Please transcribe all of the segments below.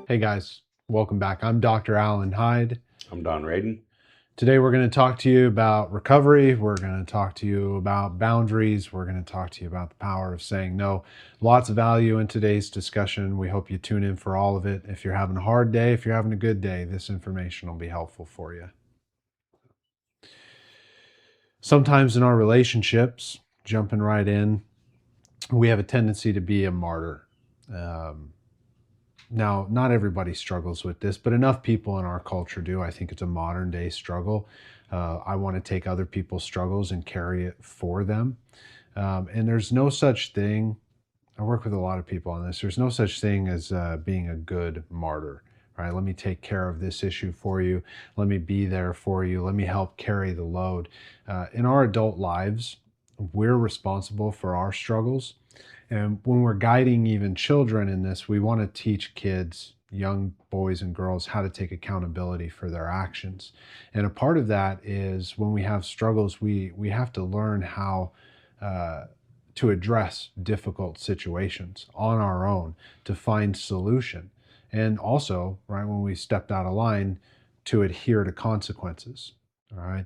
Hey guys, welcome back. I'm Dr. Alan Hyde. I'm Don Radin. Today we're going to talk to you about recovery. We're going to talk to you about boundaries. We're going to talk to you about the power of saying no. Lots of value in today's discussion. We hope you tune in for all of it. If you're having a hard day, if you're having a good day, this information will be helpful for you. Sometimes in our relationships, jumping right in, we have a tendency to be a martyr. Now, not everybody struggles with this, but enough people in our culture do. I think it's a modern day struggle. I want to take other people's struggles and carry it for them. And there's no such thing, I work with a lot of people on this, there's no such thing as being a good martyr. Right? Let me take care of this issue for you. Let me be there for you. Let me help carry the load. In our adult lives, we're responsible for our struggles. And when we're guiding even children in this, we want to teach kids, young boys and girls, how to take accountability for their actions. And a part of that is when we have struggles, we have to learn how to address difficult situations on our own, to find solution. And also, right, when we stepped out of line, to adhere to consequences. All right.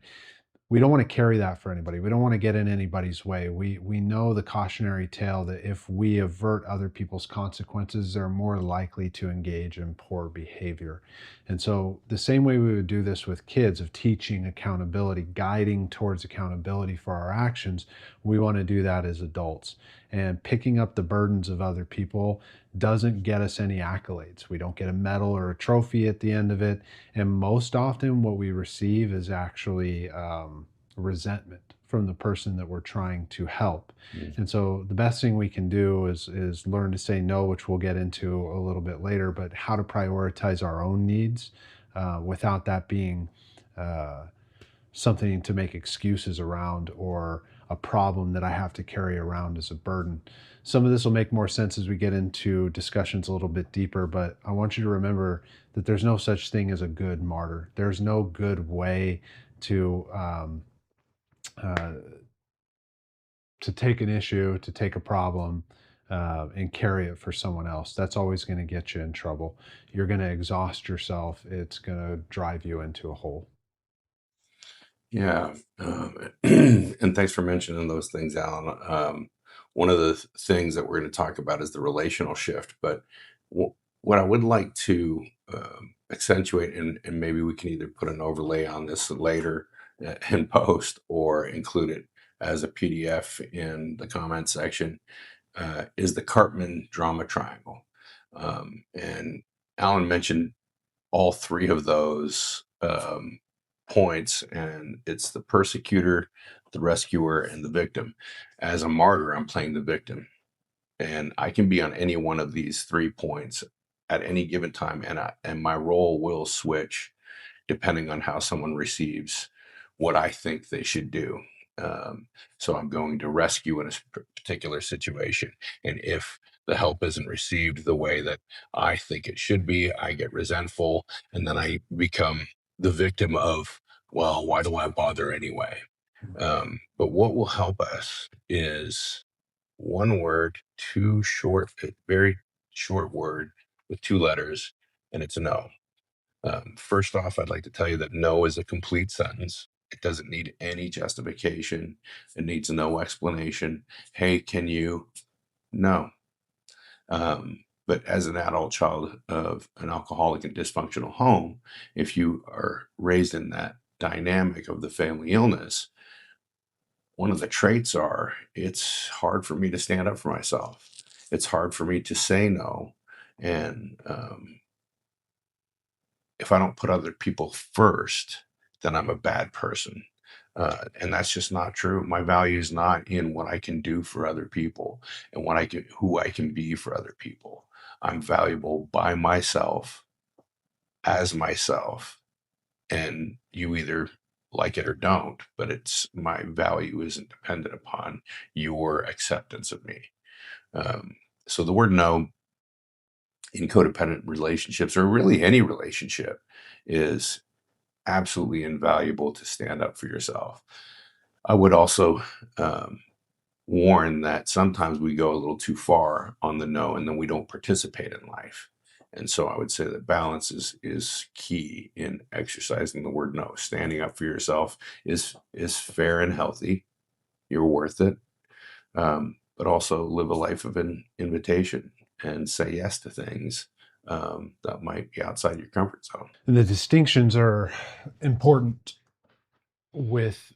We don't want to carry that for anybody. We don't want to get in anybody's way. We know the cautionary tale that if we avert other people's consequences, they're more likely to engage in poor behavior. And so the same way we would do this with kids, of teaching accountability, guiding towards accountability for our actions, we want to do that as adults. And picking up the burdens of other people doesn't get us any accolades. We don't get a medal or a trophy at the end of it. And most often, what we receive is actually resentment from the person that we're trying to help. And so, the best thing we can do is learn to say no, which we'll get into a little bit later. But how to prioritize our own needs without that being uh, something to make excuses around, or a problem that I have to carry around as a burden. Some of this will make more sense as we get into discussions a little bit deeper, but I want you to remember that there's no such thing as a good martyr. There's no good way to uh, to take an issue, to take a problem, and carry it for someone else. That's always going to get you in trouble. You're going to exhaust yourself. It's going to drive you into a hole. Yeah, and thanks for mentioning those things, Alan. One of the things that we're going to talk about is the relational shift. But what I would like to accentuate, and maybe we can either put an overlay on this later in post, or include it as a PDF in the comment section, is the Cartman drama triangle. And Alan mentioned all three of those points, and it's the persecutor, the rescuer, and the victim. As a martyr, I'm playing the victim, and I can be on any one of these 3 points at any given time, and my role will switch depending on how someone receives what I think they should do. So I'm going to rescue in a particular situation, and if the help isn't received the way that I think it should be, I get resentful, and then I become the victim of, well, why do I bother anyway? But what will help us is one word, two short, very short word with 2 letters, and it's no. First off, I'd like to tell you that no is a complete sentence. It doesn't need any justification. It needs no explanation. Hey, can you? No. But as an adult child of an alcoholic and dysfunctional home, if you are raised in that dynamic of the family illness, one of the traits are, it's hard for me to stand up for myself. It's hard for me to say no. And if I don't put other people first, then I'm a bad person. And that's just not true. My value is not in what I can do for other people and who I can be for other people. I'm valuable by myself, as myself, and you either like it or don't, but it's my value isn't dependent upon your acceptance of me. So the word no in codependent relationships, or really any relationship, is absolutely invaluable to stand up for yourself. I would also warn that sometimes we go a little too far on the no, and then we don't participate in life. And so I would say that balance is key in exercising the word no. Standing up for yourself is fair and healthy. You're worth it. But also live a life of an invitation and say yes to things that might be outside your comfort zone. And the distinctions are important with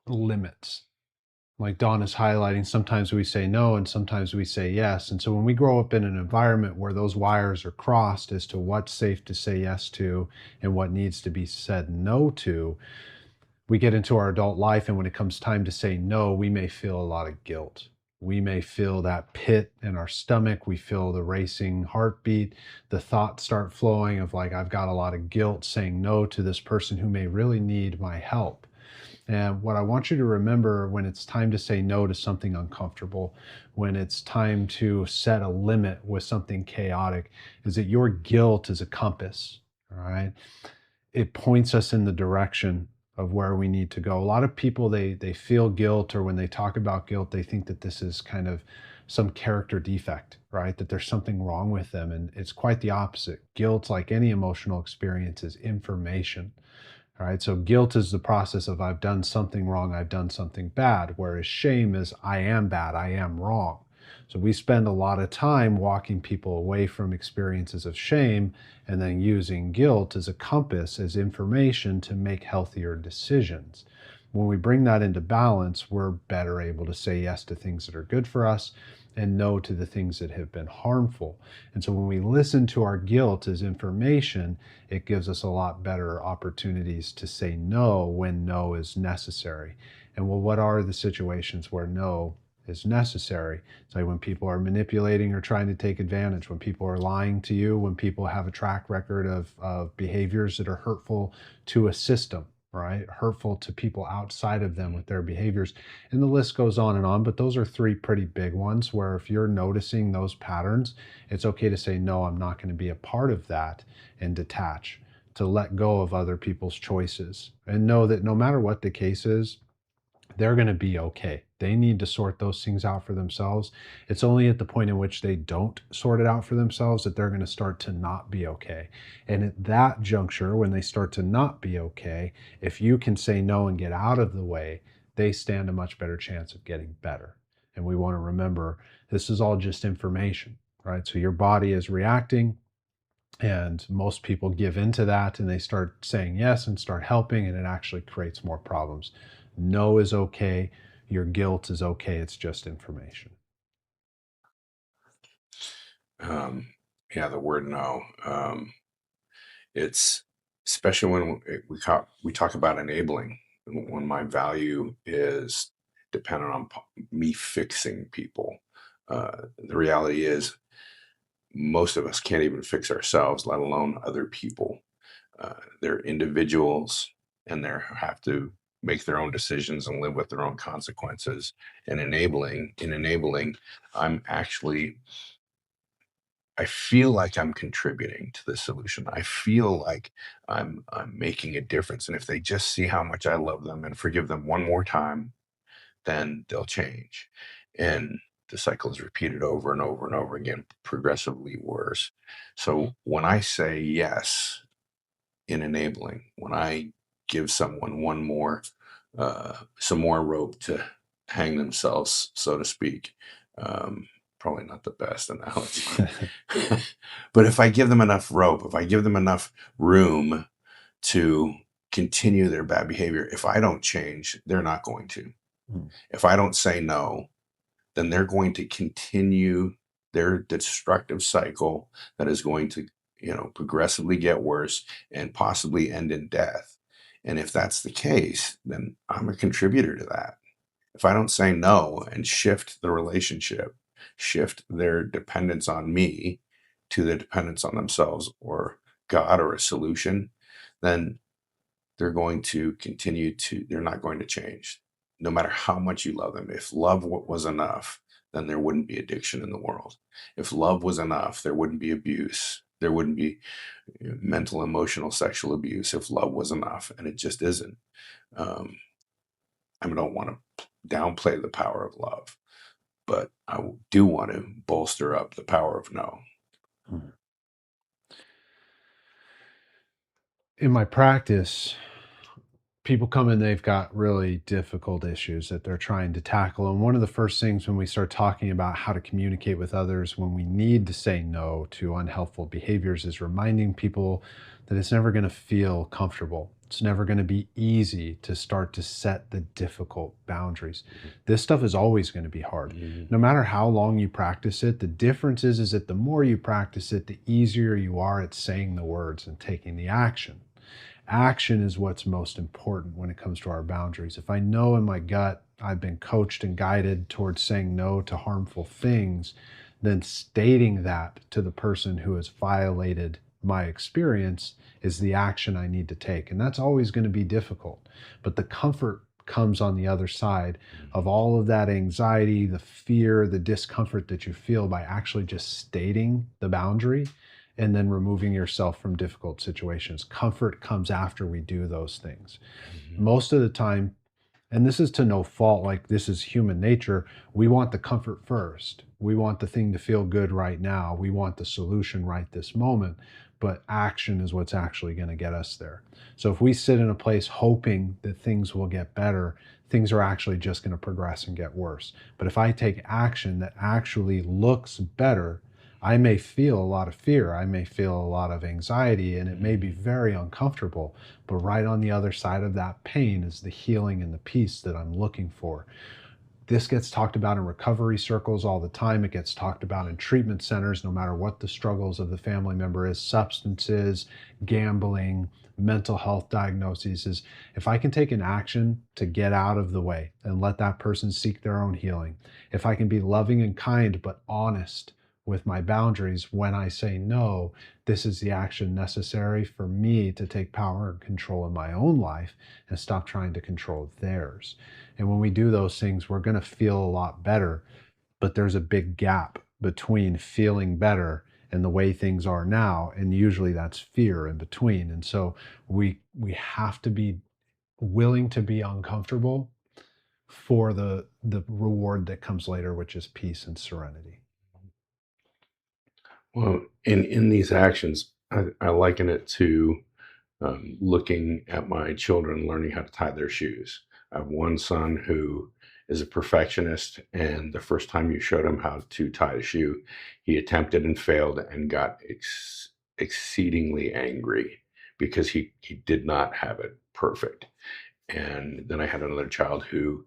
limits. Like Don is highlighting, sometimes we say no and sometimes we say yes. And so when we grow up in an environment where those wires are crossed as to what's safe to say yes to and what needs to be said no to, we get into our adult life, and when it comes time to say no, we may feel a lot of guilt. We may feel that pit in our stomach. We feel the racing heartbeat. The thoughts start flowing of like, I've got a lot of guilt saying no to this person who may really need my help. And what I want you to remember when it's time to say no to something uncomfortable, when it's time to set a limit with something chaotic, is that your guilt is a compass, all right? It points us in the direction of where we need to go. A lot of people, they feel guilt, or when they talk about guilt, they think that this is kind of some character defect, right? That there's something wrong with them. And it's quite the opposite. Guilt, like any emotional experience, is information. All right. So guilt is the process of I've done something wrong, I've done something bad, whereas shame is I am bad, I am wrong. So we spend a lot of time walking people away from experiences of shame and then using guilt as a compass, as information to make healthier decisions. When we bring that into balance, we're better able to say yes to things that are good for us and no to the things that have been harmful. And so when we listen to our guilt as information, it gives us a lot better opportunities to say no when no is necessary. And well, what are the situations where no is necessary? It's like when people are manipulating or trying to take advantage, when people are lying to you, when people have a track record of behaviors that are hurtful to a system, right? Hurtful to people outside of them with their behaviors. And the list goes on and on, but those are three pretty big ones where if you're noticing those patterns, it's okay to say, no, I'm not going to be a part of that, and detach, to let go of other people's choices and know that no matter what the case is, they're going to be okay. They need to sort those things out for themselves. It's only at the point in which they don't sort it out for themselves that they're going to start to not be okay. And at that juncture, when they start to not be okay, if you can say no and get out of the way, they stand a much better chance of getting better. And we want to remember this is all just information, right? So your body is reacting, and most people give into that and they start saying yes and start helping, and it actually creates more problems. No is okay. Your guilt is okay. It's just information. Yeah, the word no. It's especially when we talk about enabling. When my value is dependent on me fixing people, the reality is most of us can't even fix ourselves, let alone other people. They're individuals, and they have to make their own decisions and live with their own consequences. And in enabling, I'm actually I feel like I'm contributing to the solution. I feel like I'm making a difference. And if they just see how much I love them and forgive them one more time, then they'll change. And the cycle is repeated over and over and over again, progressively worse. So when I say yes in enabling, when I give someone some more rope to hang themselves, so to speak, um, probably not the best analogy, but if I give them enough rope, if I give them enough room to continue their bad behavior, if I don't change, they're not going to. If I don't say no, then they're going to continue their destructive cycle that is going to, progressively get worse and possibly end in death. And if that's the case, then I'm a contributor to that. If I don't say no and shift the relationship, shift their dependence on me to the dependence on themselves or God or a solution, then they're not going to change no matter how much you love them. If love was enough, then there wouldn't be addiction in the world. If love was enough, there wouldn't be abuse. There wouldn't be mental, emotional, sexual abuse if love was enough, and it just isn't. Um, I don't want to downplay the power of love, but I do want to bolster up the power of no. In my practice, people come in, they've got really difficult issues that they're trying to tackle. And one of the first things when we start talking about how to communicate with others when we need to say no to unhelpful behaviors is reminding people that it's never going to feel comfortable. It's never going to be easy to start to set the difficult boundaries. This stuff is always going to be hard. Mhm. No matter how long you practice it, the difference is that the more you practice it, the easier you are at saying the words and taking the action. Action is what's most important when it comes to our boundaries. If I know in my gut I've been coached and guided towards saying no to harmful things, then stating that to the person who has violated my experience is the action I need to take. And that's always going to be difficult. But the comfort comes on the other side of all of that anxiety, the fear, the discomfort that you feel by actually just stating the boundary and then removing yourself from difficult situations. Comfort comes after we do those things. Mhm. Most of the time, and this is to no fault, like this is human nature, we want the comfort first. We want the thing to feel good right now. We want the solution right this moment. But action is what's actually going to get us there. So if we sit in a place hoping that things will get better, things are actually just going to progress and get worse. But if I take action that actually looks better, I may feel a lot of fear. I may feel a lot of anxiety, and it may be very uncomfortable. But right on the other side of that pain is the healing and the peace that I'm looking for. This gets talked about in recovery circles all the time. It gets talked about in treatment centers, no matter what the struggles of the family member is, substances, gambling, mental health diagnoses. Is if I can take an action to get out of the way and let that person seek their own healing, if I can be loving and kind but honest with my boundaries when I say no, this is the action necessary for me to take power and control in my own life and stop trying to control theirs. And when we do those things, we're going to feel a lot better. But there's a big gap between feeling better and the way things are now. And usually that's fear in between. And so we have to be willing to be uncomfortable for the reward that comes later, which is peace and serenity. Well, in these actions, I liken it to looking at my children learning how to tie their shoes. I have one son who is a perfectionist, and the first time you showed him how to tie a shoe, he attempted and failed and got exceedingly angry because he did not have it perfect. And then I had another child who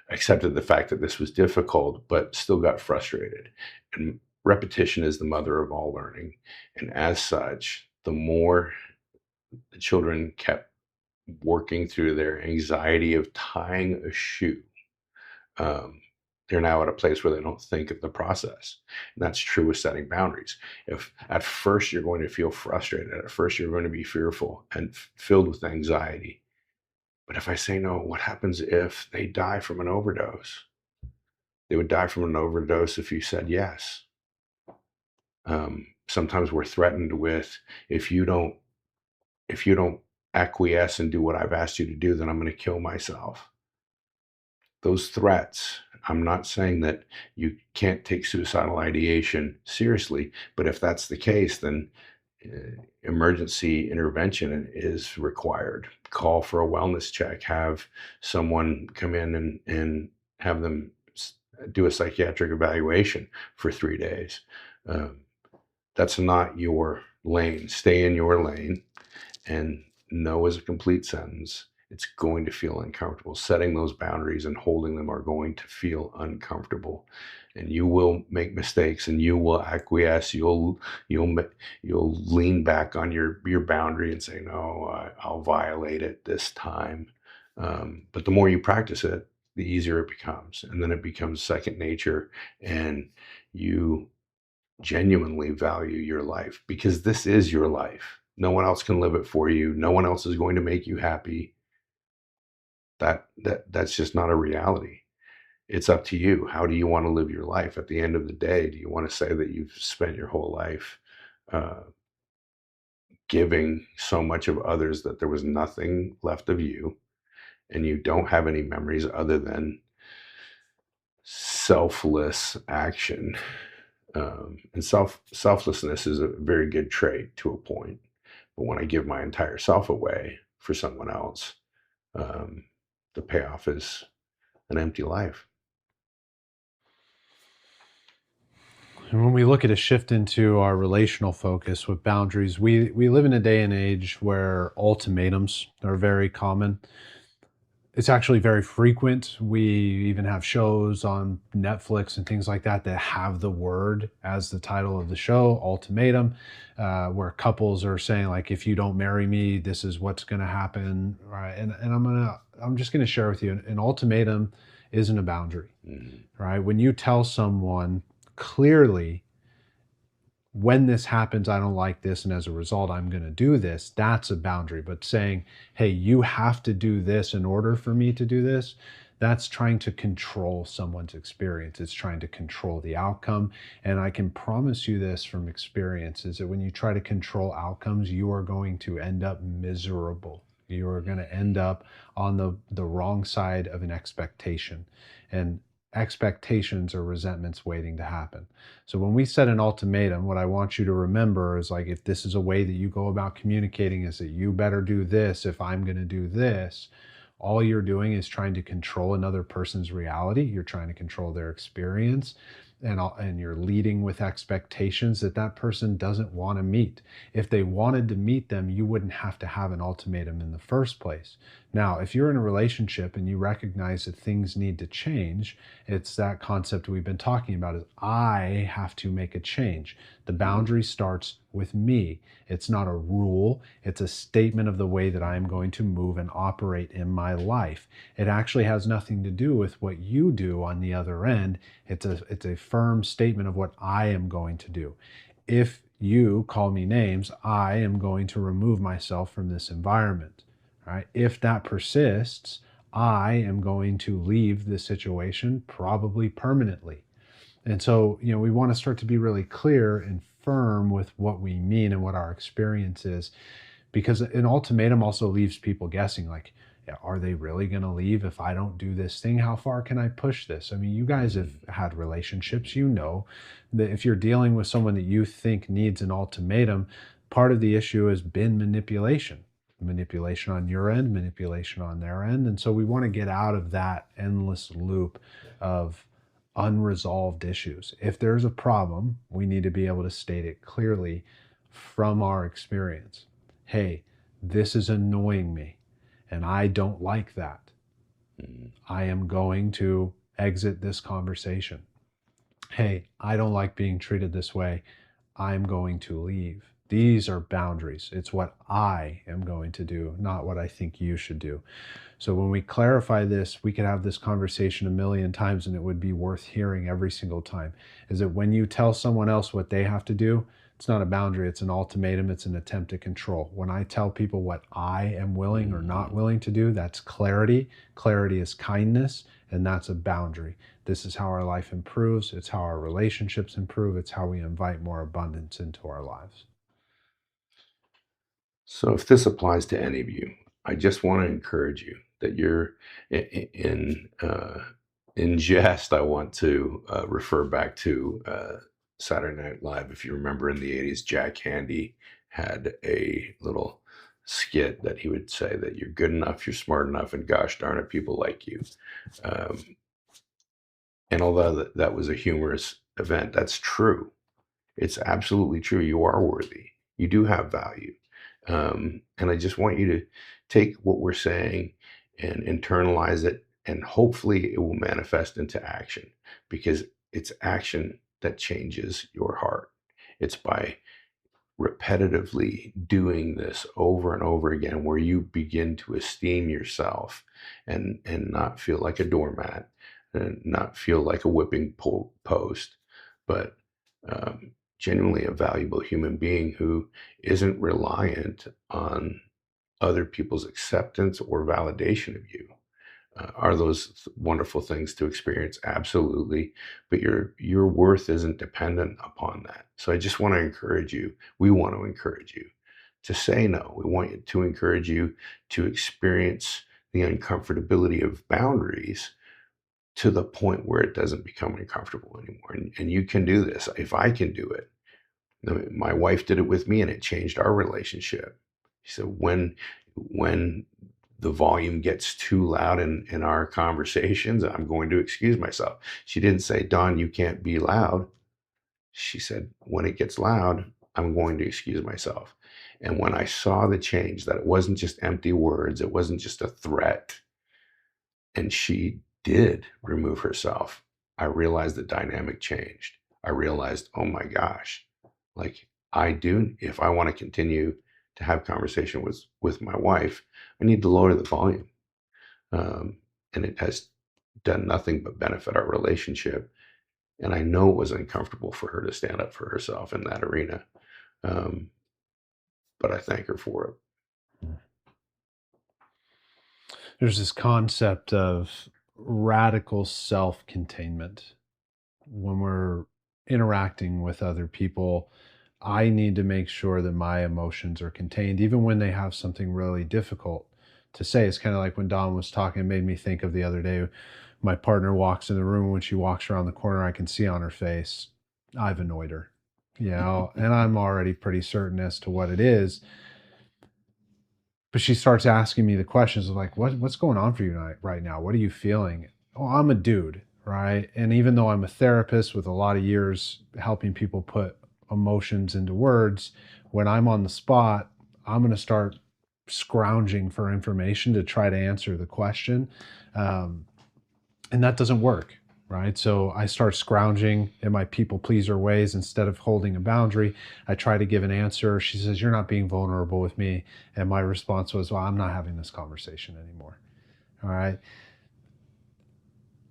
accepted the fact that this was difficult, but still got frustrated. And repetition is the mother of all learning. And as such, the more the children kept working through their anxiety of tying a shoe, um, they're now at a place where they don't think of the process. And that's true with setting boundaries. If at first you're going to feel frustrated, at first you're going to be fearful and filled with anxiety. But if I say no, what happens if they die from an overdose? They would die from an overdose if you said yes. Sometimes we're threatened with if you don't if you don't acquiesce and do what I've asked you to do, then I'm going to kill myself. Those threats, I'm not saying that you can't take suicidal ideation seriously, but if that's the case, then emergency intervention is required. Call for a wellness check, have someone come in and have them do a psychiatric evaluation for 3 days. Um, that's not your lane. Stay in your lane. And no is a complete sentence. It's going to feel uncomfortable. Setting those boundaries and holding them are going to feel uncomfortable. And you will make mistakes and you will acquiesce. You'll lean back on your boundary and say, no, I'll violate it this time. But the more you practice it, the easier it becomes. And then it becomes second nature, and you genuinely value your life because this is your life. No one else can live it for you. No one else is going to make you happy. That's just not a reality. It's up to you. How do you want to live your life? At the end of the day, do you want to say that you've spent your whole life uh, giving so much of others that there was nothing left of you, and you don't have any memories other than selfless action? And selflessness is a very good trait to a point. But when I give my entire self away for someone else, um, the payoff is an empty life. And when we look at a shift into our relational focus with boundaries, we live in a day and age where ultimatums are very common. It's actually very frequent. We even have shows on Netflix and things like that that have the word as the title of the show, ultimatum, where couples are saying like, if you don't marry me, this is what's going to happen, right? And I'm just going to share with you, an ultimatum isn't a boundary, Mm, right? When you tell someone clearly, when this happens, I don't like this, and as a result, I'm going to do this, that's a boundary. But saying, hey, you have to do this in order for me to do this, that's trying to control someone's experience. It's trying to control the outcome. And I can promise you this from experience, is that when you try to control outcomes, you are going to end up miserable. You are going to end up on the wrong side of an expectation. And expectations are resentments waiting to happen. So when we set an ultimatum, what I want you to remember is like, if this is a way that you go about communicating, is that you better do this if I'm going to do this, all you're doing is trying to control another person's reality. You're trying to control their experience, and you're leading with expectations that that person doesn't want to meet. If they wanted to meet them, you wouldn't have to have an ultimatum in the first place. Now, if you're in a relationship and you recognize that things need to change, it's that concept we've been talking about, is I have to make a change. The mm, boundary starts with me. It's not a rule, it's a statement of the way that I'm going to move and operate in my life. It actually has nothing to do with what you do on the other end. It's a firm statement of what I am going to do. If you call me names, I am going to remove myself from this environment. Right? If that persists, I am going to leave this situation probably permanently. And so, we want to start to be really clear and firm with what we mean and what our experience is, because an ultimatum also leaves people guessing, like, yeah, are they really going to leave if I don't do this thing? How far can I push this? I mean, you guys have mm, had relationships, that if you're dealing with someone that you think needs an ultimatum, part of the issue has been manipulation on your end, manipulation on their end. And so we want to get out of that endless loop of unresolved issues. If there's a problem, we need to be able to state it clearly from our experience. Hey, this is annoying me, and I don't like that. mm. I am going to exit this conversation. Hey, I don't like being treated this way. I'm going to leave. These are boundaries. It's what I am going to do, not what I think you should do. So when we clarify this, we could have this conversation a million times and it would be worth hearing every single time. Is that when you tell someone else what they have to do, it's not a boundary, it's an ultimatum, it's an attempt to control. When I tell people what I am willing or not Mhm. willing to do, that's clarity. Clarity is kindness, and that's a boundary. This is how our life improves, it's how our relationships improve, it's how we invite more abundance into our lives. So, if this applies to any of you, I just want to encourage you that you're in jest. I want to refer back to Saturday Night Live. If you remember in the '80s, Jack Handy had a little skit that he would say that you're good enough, you're smart enough, and gosh darn it, people like you. Um, and although that was a humorous event, that's true. It's absolutely true. You are worthy. You do have value. And I just want you to take what we're saying and internalize it, and hopefully it will manifest into action, because it's action that changes your heart. It's by repetitively doing this over and over again where you begin to esteem yourself and not feel like a doormat and not feel like a whipping post, but genuinely a valuable human being who isn't reliant on other people's acceptance or validation of you. Are those wonderful things to experience? Absolutely. But your worth isn't dependent upon that. So I just want to encourage you. We want to encourage you to say no. We want you to encourage you to experience the uncomfortability of boundaries, to the point where it doesn't become uncomfortable anymore. And you can do this. If I can do it, my wife did it with me, and it changed our relationship. She said, when the volume gets too loud in our conversations, I'm going to excuse myself. She didn't say, Don, you can't be loud. She said, when it gets loud, I'm going to excuse myself. And when I saw the change, that it wasn't just empty words, it wasn't just a threat, and she did remove herself, I realized the dynamic changed. I realized, oh my gosh, like I do, if I want to continue to have conversation with my wife, I need to lower the volume. And it has done nothing but benefit our relationship. And I know it was uncomfortable for her to stand up for herself in that arena. Um, but I thank her for it. There's this concept of radical self-containment. When we're interacting with other people, I need to make sure that my emotions are contained, even when they have something really difficult to say. It's kind of like when Don was talking, it made me think of the other day. My partner walks in the room. When she walks around the corner, I can see on her face, I've annoyed her, and I'm already pretty certain as to what it is. But she starts asking me the questions of like, what's going on for you right now? What are you feeling? Oh, I'm a dude, right? And even though I'm a therapist with a lot of years helping people put emotions into words, when I'm on the spot, I'm going to start scrounging for information to try to answer the question. And that doesn't work, right? So I start scrounging in my people pleaser ways instead of holding a boundary. I try to give an answer. She says, "You're not being vulnerable with me." And my response was, "Well, I'm not having this conversation anymore." All right.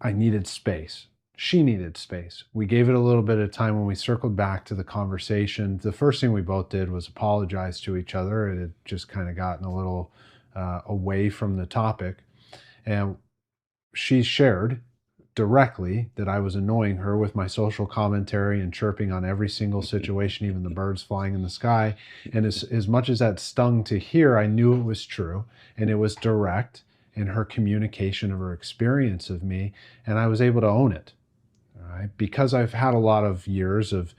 I needed space. She needed space. We gave it a little bit of time. When we circled back to the conversation, the first thing we both did was apologize to each other. It had just kind of gotten a little away from the topic. And she shared directly that I was annoying her with my social commentary and chirping on every single situation, even the birds flying in the sky. And as much as that stung to hear, I knew it was true, and it was direct in her communication of her experience of me, and I was able to own it. All right? Because I've had a lot of years of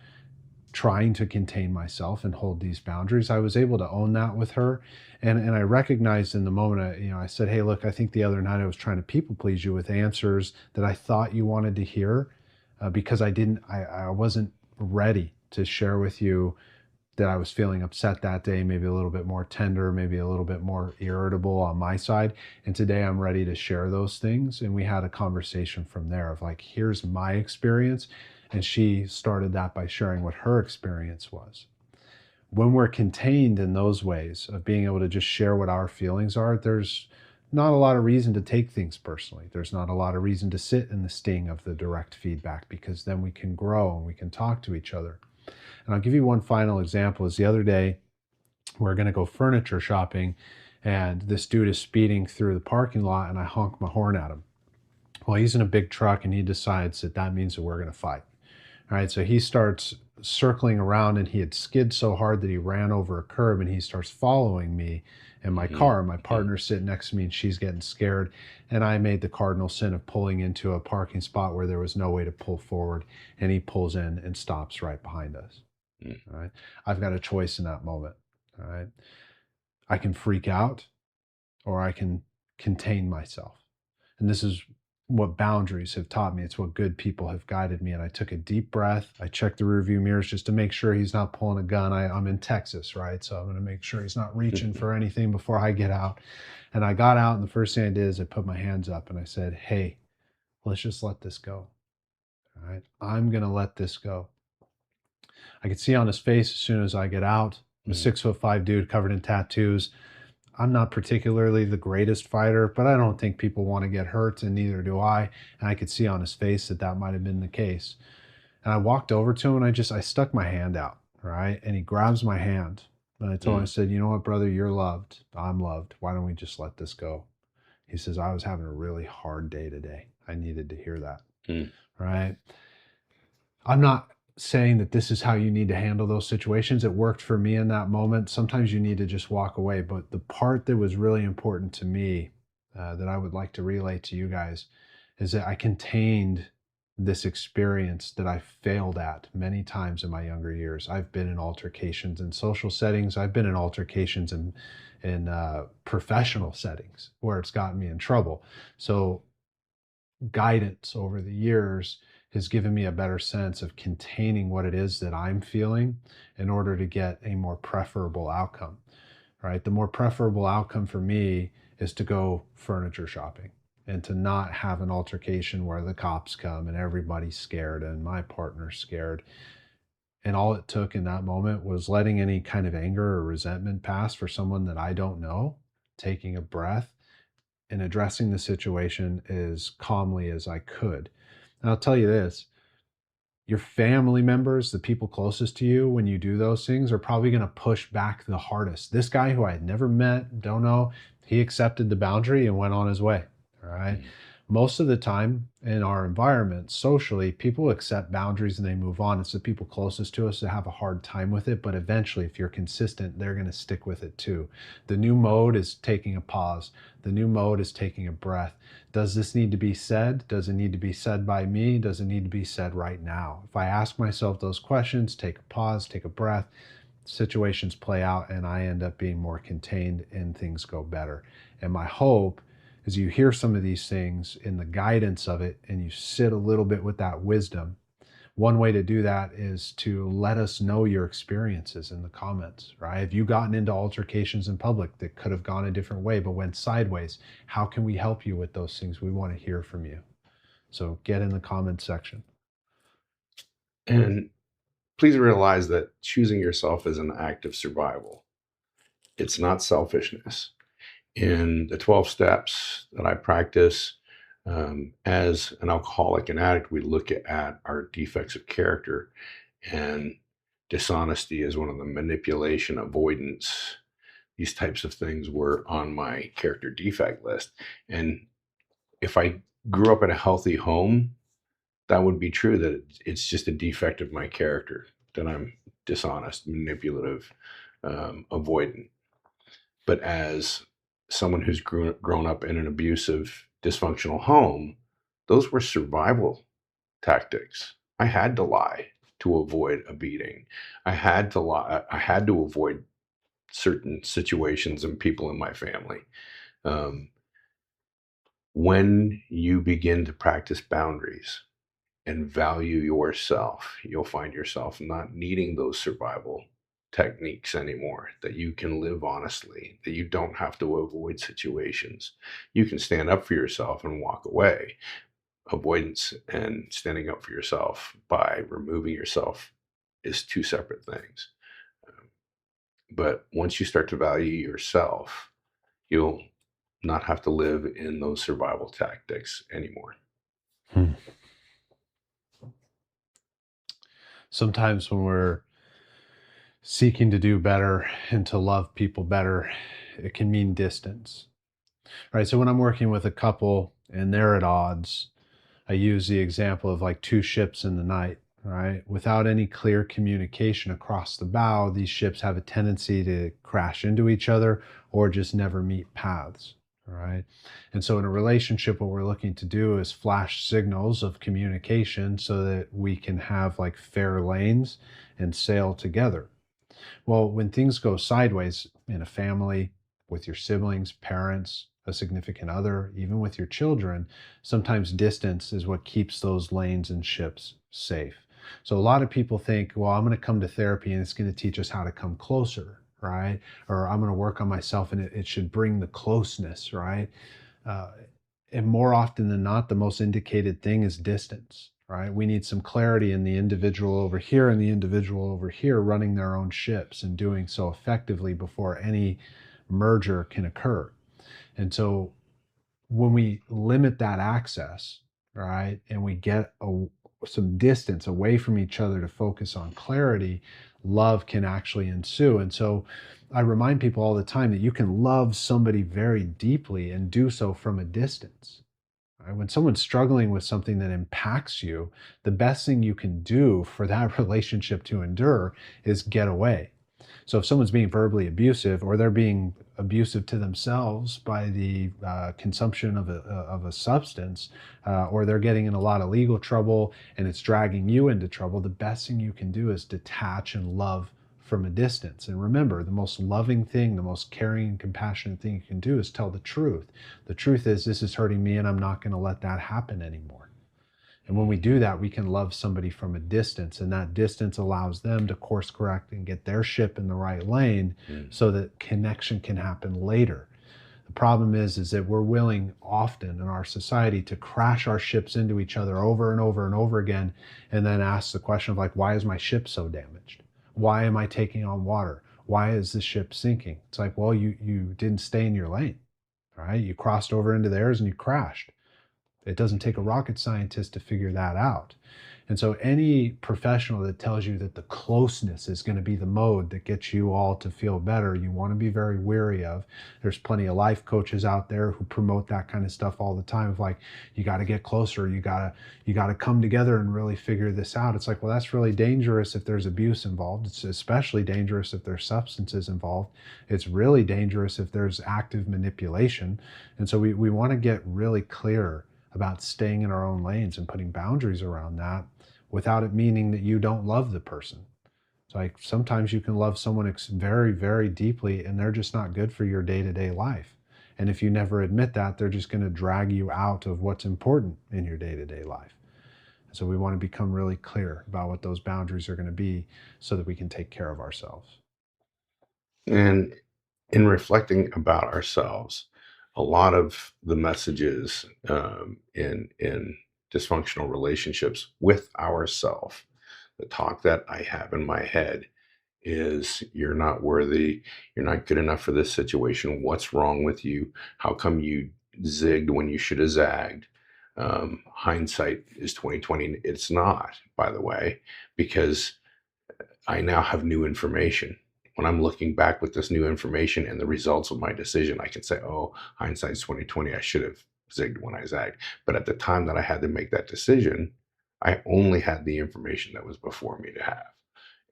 trying to contain myself and hold these boundaries, I was able to own that with her. And I recognized in the moment, I said, "Hey, look, I think the other night I was trying to people please you with answers that I thought you wanted to hear, because I wasn't ready to share with you that I was feeling upset that day, maybe a little bit more tender, maybe a little bit more irritable on my side. And today I'm ready to share those things." And we had a conversation from there of like, here's my experience. And she started that by sharing what her experience was. When we're contained in those ways of being able to just share what our feelings are, there's not a lot of reason to take things personally. There's not a lot of reason to sit in the sting of the direct feedback, because then we can grow and we can talk to each other. And I'll give you one final example. Is the other day, we're going to go furniture shopping, and this dude is speeding through the parking lot, and I honk my horn at him. Well, he's in a big truck, and he decides that means that we're going to fight. All right, so he starts circling around, and he had skid so hard that he ran over a curb, and he starts following me in my car. My partner's sitting next to me, and she's getting scared. And I made the cardinal sin of pulling into a parking spot where there was no way to pull forward, and he pulls in and stops right behind us. All right, I've got a choice in that moment. All right, I can freak out, or I can contain myself. And this is what boundaries have taught me. It's what good people have guided me. And I took a deep breath. I checked the rearview mirrors just to make sure he's not pulling a gun. I'm in Texas, right? So I'm going to make sure he's not reaching for anything before I get out. And I got out, and the first thing I did is I put my hands up and I said, "Hey, let's just let this go. All right, I'm going to let this go." I could see on his face as soon as I get out. I'm a 6'5" dude covered in tattoos. I'm not particularly the greatest fighter, but I don't think people want to get hurt, and neither do I. And I could see on his face that might have been the case. And I walked over to him, and I stuck my hand out, right? And he grabs my hand. And I told him, I said, "You know what, brother? You're loved. I'm loved. Why don't we just let this go?" He says, "I was having a really hard day today. I needed to hear that." Right? I'm not saying that this is how you need to handle those situations. It worked for me in that moment. Sometimes you need to just walk away. But the part that was really important to me, that I would like to relay to you guys, is that I contained this experience that I failed at many times in my younger years. I've been in altercations in social settings. I've been in altercations in professional settings where it's gotten me in trouble. So guidance over the years has given me a better sense of containing what it is that I'm feeling in order to get a more preferable outcome, right? The more preferable outcome for me is to go furniture shopping and to not have an altercation where the cops come and everybody's scared and my partner's scared. And all it took in that moment was letting any kind of anger or resentment pass for someone that I don't know, taking a breath and addressing the situation as calmly as I could. And I'll tell you this, your family members, the people closest to you, when you do those things, are probably going to push back the hardest. This guy who I had never met, don't know, he accepted the boundary and went on his way. All right. Mm. Most of the time in our environment, socially, people accept boundaries and they move on. It's the people closest to us that have a hard time with it. But eventually, if you're consistent, they're going to stick with it too. The new mode is taking a pause. The new mode is taking a breath. Does this need to be said? Does it need to be said by me? Does it need to be said right now? If I ask myself those questions, take a pause, take a breath, situations play out and I end up being more contained and things go better. And my hope is you hear some of these things in the guidance of it and you sit a little bit with that wisdom. One way to do that is to let us know your experiences in the comments, right? Have you gotten into altercations in public that could have gone a different way but went sideways? How can we help you with those things? We want to hear from you. So get in the comments section. And please realize that choosing yourself is an act of survival. It's not selfishness. In the 12 steps that I practice, as an alcoholic and addict, we look at our defects of character, and dishonesty is one of the manipulation, avoidance. These types of things were on my character defect list. And if I grew up in a healthy home, that would be true, that it's just a defect of my character, that I'm dishonest, manipulative, avoidant. But as someone who's grown up in an abusive, dysfunctional home, those were survival tactics. I had to lie to avoid a beating. I had to lie. I had to avoid certain situations and people in my family. Um, when you begin to practice boundaries and value yourself, you'll find yourself not needing those survival techniques anymore, that you can live honestly, that you don't have to avoid situations. You can stand up for yourself and walk away. Avoidance and standing up for yourself by removing yourself is two separate things. But once you start to value yourself, you'll not have to live in those survival tactics anymore. Hmm. Sometimes when we're seeking to do better and to love people better, it can mean distance, right? So when I'm working with a couple and they're at odds, I use the example of like two ships in the night, right? Without any clear communication across the bow, these ships have a tendency to crash into each other or just never meet paths, right? And so in a relationship, what we're looking to do is flash signals of communication so that we can have like fair lanes and sail together. Well, when things go sideways in a family, with your siblings, parents, a significant other, even with your children, sometimes distance is what keeps those lanes and ships safe. So a lot of people think, well, I'm going to come to therapy and it's going to teach us how to come closer, right? Or I'm going to work on myself and it should bring the closeness, right? Uh, and more often than not, the most indicated thing is distance, right? We need some clarity in the individual over here and the individual over here running their own ships and doing so effectively before any merger can occur. And so when we limit that access, right, and we get some distance away from each other to focus on clarity, love can actually ensue. And so I remind people all the time that you can love somebody very deeply and do so from a distance. Right? When someone's struggling with something that impacts you, the best thing you can do for that relationship to endure is get away. So if someone's being verbally abusive, or they're being abusive to themselves by the consumption of a substance, or they're getting in a lot of legal trouble and it's dragging you into trouble, the best thing you can do is detach and love from a distance. And remember, the most loving thing, the most caring and compassionate thing you can do is tell the truth. The truth is, this is hurting me and I'm not going to let that happen anymore. And when we do that, we can love somebody from a distance, and that distance allows them to course correct and get their ship in the right lane Mm. so that connection can happen later. The problem is that we're willing often in our society to crash our ships into each other over and over and over again, and then ask the question of like, why is my ship so damaged? Why am I taking on water? Why is the ship sinking? It's like, well, you didn't stay in your lane, right? You crossed over into theirs and you crashed. It doesn't take a rocket scientist to figure that out. And so, any professional that tells you that the closeness is going to be the mode that gets you all to feel better, you want to be very wary of. There's plenty of life coaches out there who promote that kind of stuff all the time of like, you got to get closer, you got to come together and really figure this out. It's like, well, that's really dangerous if there's abuse involved. It's especially dangerous if there's substances involved. It's really dangerous if there's active manipulation. And so, we want to get really clear about staying in our own lanes and putting boundaries around that without it meaning that you don't love the person. It's like sometimes you can love someone very, very deeply and they're just not good for your day to day life. And if you never admit that, they're just going to drag you out of what's important in your day to day life. So we want to become really clear about what those boundaries are going to be so that we can take care of ourselves. And in reflecting about ourselves, a lot of the messages in dysfunctional relationships with ourself, the talk that I have in my head is you're not worthy, you're not good enough for this situation. What's wrong with you? How come you zigged when you should have zagged? Hindsight is 2020. It's not, by the way, because I now have new information. When I'm looking back with this new information and the results of my decision, I can say, "Oh, hindsight's 2020. I should have zigged when I zagged." But at the time that I had to make that decision, I only had the information that was before me to have,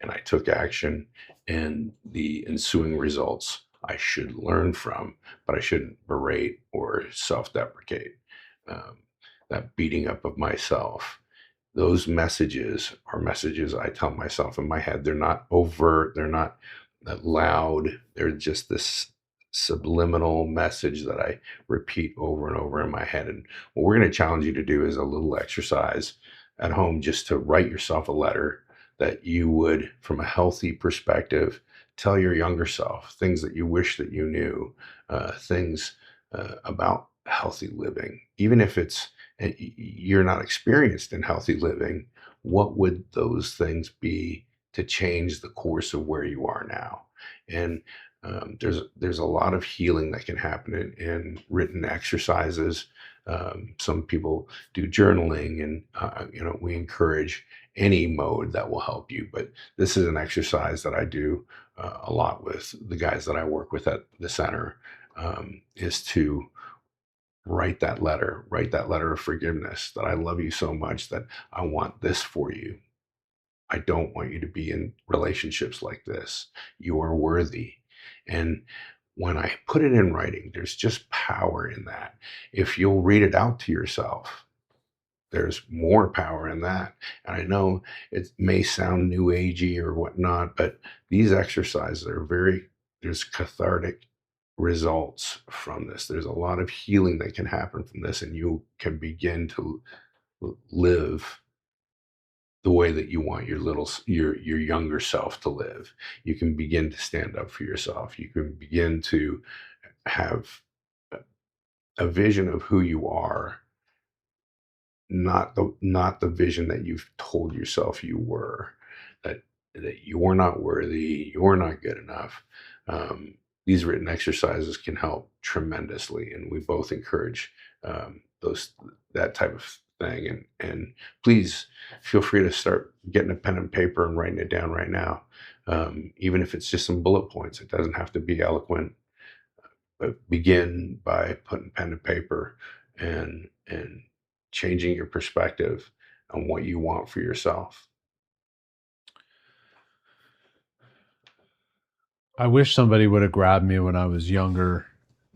and I took action. And the ensuing results I should learn from, but I shouldn't berate or self-deprecate. Um, that beating up of myself, those messages are messages I tell myself in my head. They're not overt, they're not loud. They're just this subliminal message that I repeat over and over in my head. And what we're going to challenge you to do is a little exercise at home, just to write yourself a letter that you would, from a healthy perspective, tell your younger self things that you wish that you knew, things about healthy living, even if it's you're not experienced in healthy living. What would those things be to change the course of where you are now? And there's a lot of healing that can happen in written exercises. Some people do journaling, and we encourage any mode that will help you. But this is an exercise that I do a lot with the guys that I work with at the center, is to write that letter of forgiveness, that I love you so much that I want this for you. I don't want you to be in relationships like this. You are worthy. And when I put it in writing, there's just power in that. If you'll read it out to yourself, there's more power in that. And I know it may sound new agey or whatnot, but these exercises are there's cathartic results from this. There's a lot of healing that can happen from this, and you can begin to live the way that you want your younger self to live. You can begin to stand up for yourself. You can begin to have a vision of who you are, not the vision that you've told yourself you were, that you're not worthy, you're not good enough. um, these written exercises can help tremendously, and we both encourage those that type of thing. And please feel free to start getting a pen and paper and writing it down right now. Even if it's just some bullet points, it doesn't have to be eloquent, but begin by putting pen to paper and changing your perspective on what you want for yourself. I wish somebody would have grabbed me when I was younger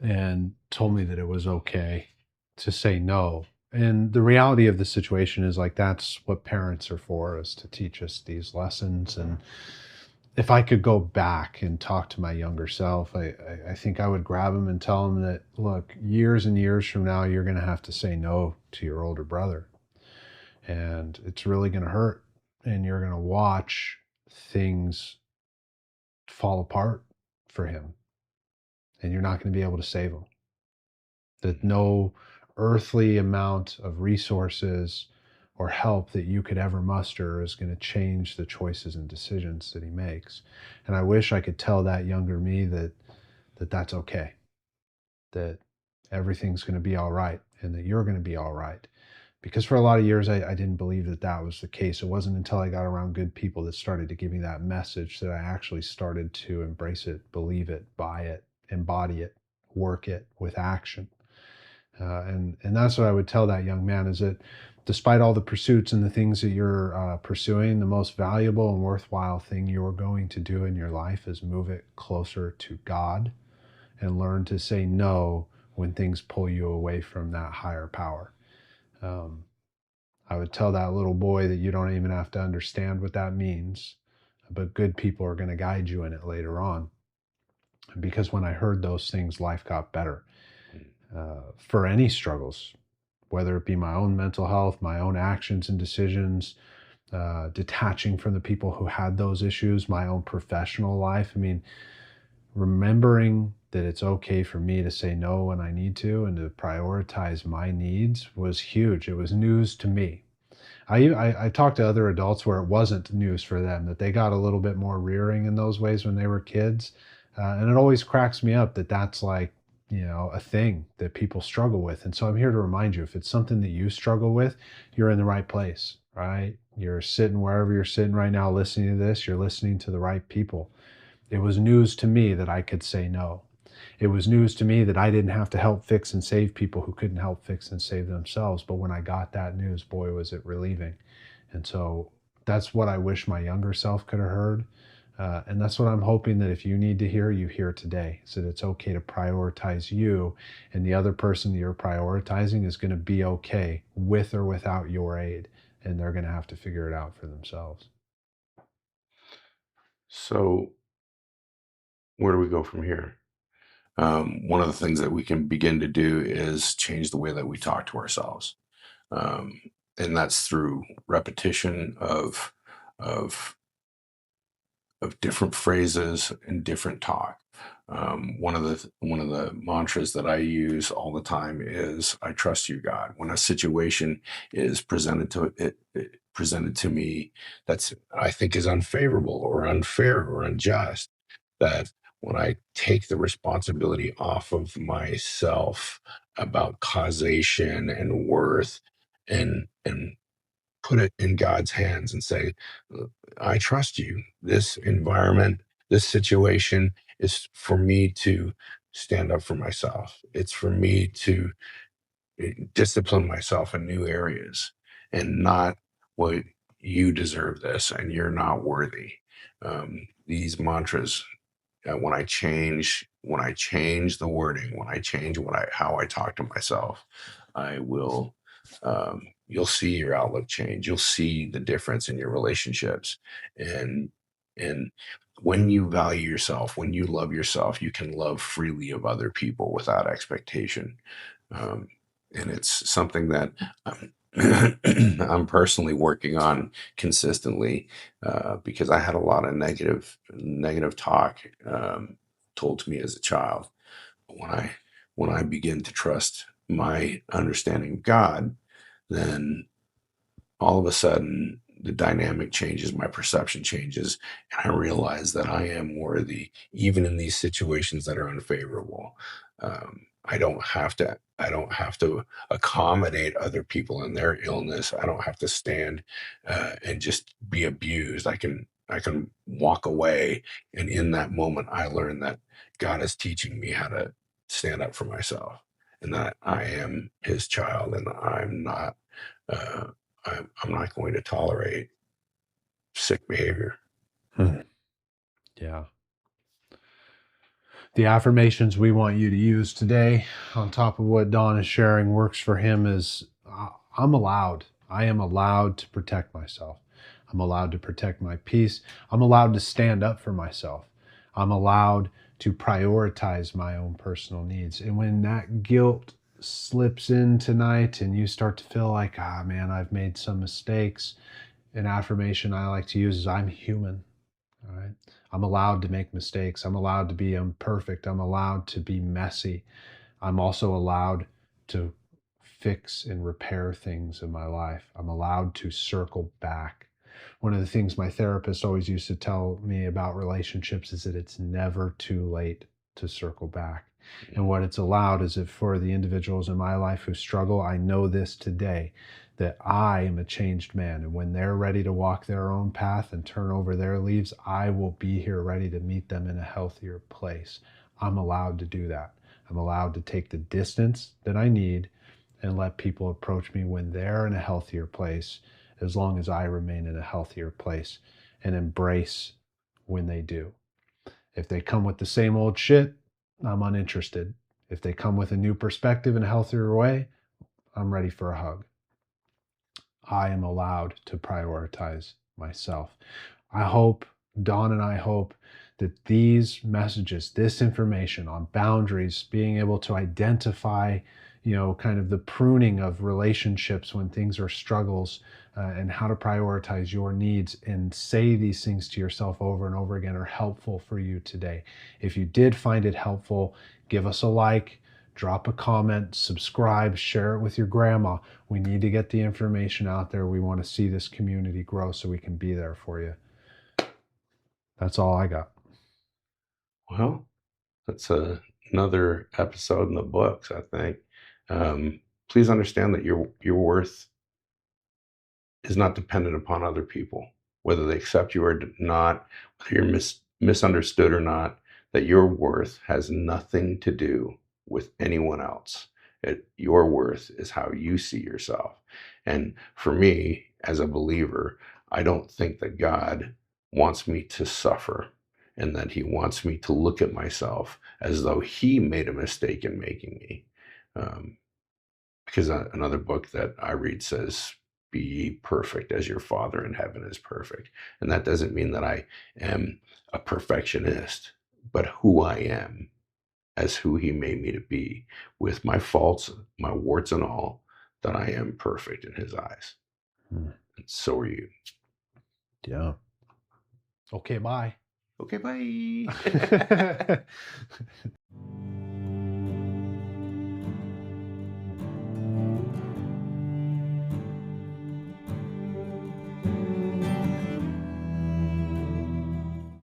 and told me that it was okay to say no. And the reality of the situation is like that's what parents are for, is to teach us these lessons. And if I could go back and talk to my younger self, I think I would grab him and tell him that, look, years and years from now, you're going to have to say no to your older brother. And it's really going to hurt. And you're going to watch things fall apart for him. And you're not going to be able to save him. That no earthly amount of resources or help that you could ever muster is going to change the choices and decisions that he makes. And I wish I could tell that younger me that that's okay, that everything's going to be all right, and that you're going to be all right. Because for a lot of years, I didn't believe that that was the case. It wasn't until I got around good people that started to give me that message that I actually started to embrace it, believe it, buy it, embody it, work it with action. And that's what I would tell that young man, is that despite all the pursuits and the things that you're pursuing, the most valuable and worthwhile thing you're going to do in your life is move it closer to God and learn to say no when things pull you away from that higher power. Um, I would tell that little boy that you don't even have to understand what that means, but good people are going to guide you in it later on. Because when I heard those things, life got better. For any struggles, whether it be my own mental health, my own actions and decisions, detaching from the people who had those issues, my own professional life. I mean, remembering that it's okay for me to say no when I need to and to prioritize my needs was huge. It was news to me. I talked to other adults where it wasn't news for them, that they got a little bit more rearing in those ways when they were kids. And it always cracks me up that that's like, a thing that people struggle with. And so I'm here to remind you, if it's something that you struggle with, you're in the right place, right? You're sitting wherever you're sitting right now listening to this, you're listening to the right people. It was news to me that I could say no. It was news to me that I didn't have to help fix and save people who couldn't help fix and save themselves. But when I got that news, boy, was it relieving. And so that's what I wish my younger self could have heard. And that's what I'm hoping that if you need to hear, you hear today. So that it's okay to prioritize you, and the other person that you're prioritizing is going to be okay with or without your aid. And they're going to have to figure it out for themselves. So, where do we go from here? One of the things that we can begin to do is change the way that we talk to ourselves, um, and that's through repetition of of different phrases and different talk. One of the mantras that I use all the time is "I trust you, God." When a situation is presented to me that's I think is unfavorable or unfair or unjust, that when I take the responsibility off of myself about causation and worth, and put it in God's hands and say, I trust you. This environment, this situation is for me to stand up for myself. It's for me to discipline myself in new areas, and not, well, you deserve this and you're not worthy. These mantras, when I change the wording, when I change how I talk to myself, I will you'll see your outlook change. You'll see the difference in your relationships. And and when you value yourself, when you love yourself, you can love freely of other people without expectation. um, and it's something that I'm, I'm personally working on consistently, because I had a lot of negative talk told to me as a child. But when I begin to trust my understanding of God, then all of a sudden the dynamic changes, my perception changes, and I realize that I am worthy, even in these situations that are unfavorable. I don't have to accommodate other people in their illness. I don't have to stand and just be abused. I can walk away, and in that moment, I learn that God is teaching me how to stand up for myself, and that I am His child, and I'm not. Uh, I'm not going to tolerate sick behavior. Hmm. Yeah. The affirmations we want you to use today, on top of what Don is sharing, works for him is I'm allowed. I am allowed to protect myself. I'm allowed to protect my peace. I'm allowed to stand up for myself. I'm allowed to prioritize my own personal needs. And when that guilt slips in tonight and you start to feel like, ah, man, I've made some mistakes, an affirmation I like to use is I'm human. All right. I'm allowed to make mistakes. I'm allowed to be imperfect. I'm allowed to be messy. I'm also allowed to fix and repair things in my life. I'm allowed to circle back. One of the things my therapist always used to tell me about relationships is that it's never too late to circle back. And what it's allowed is, if for the individuals in my life who struggle, I know this today, that I am a changed man. And when they're ready to walk their own path and turn over their leaves, I will be here ready to meet them in a healthier place. I'm allowed to do that. I'm allowed to take the distance that I need and let people approach me when they're in a healthier place, as long as I remain in a healthier place, and embrace when they do. If they come with the same old shit, I'm uninterested. If they come with a new perspective in a healthier way, I'm ready for a hug. I am allowed to prioritize myself. I hope, Don and I hope, that these messages, this information on boundaries, being able to identify, kind of the pruning of relationships when things are struggles, and how to prioritize your needs and say these things to yourself over and over again, are helpful for you today. If you did find it helpful, give us a like, drop a comment, subscribe, share it with your grandma. We need to get the information out there. We want to see this community grow so we can be there for you. That's all I got. Well, that's another episode in the books, I think. Please understand that your worth is not dependent upon other people, whether they accept you or not, whether you're misunderstood or not. That your worth has nothing to do with anyone else. Your worth is how you see yourself. And for me, as a believer, I don't think that God wants me to suffer, and that He wants me to look at myself as though He made a mistake in making me. Um, because another book that I read says, be ye perfect as your Father in heaven is perfect. And that doesn't mean that I am a perfectionist, but who I am as who He made me to be, with my faults, my warts and all, that I am perfect in His eyes. Hmm. And so are you. Yeah. Okay, bye. Okay, bye.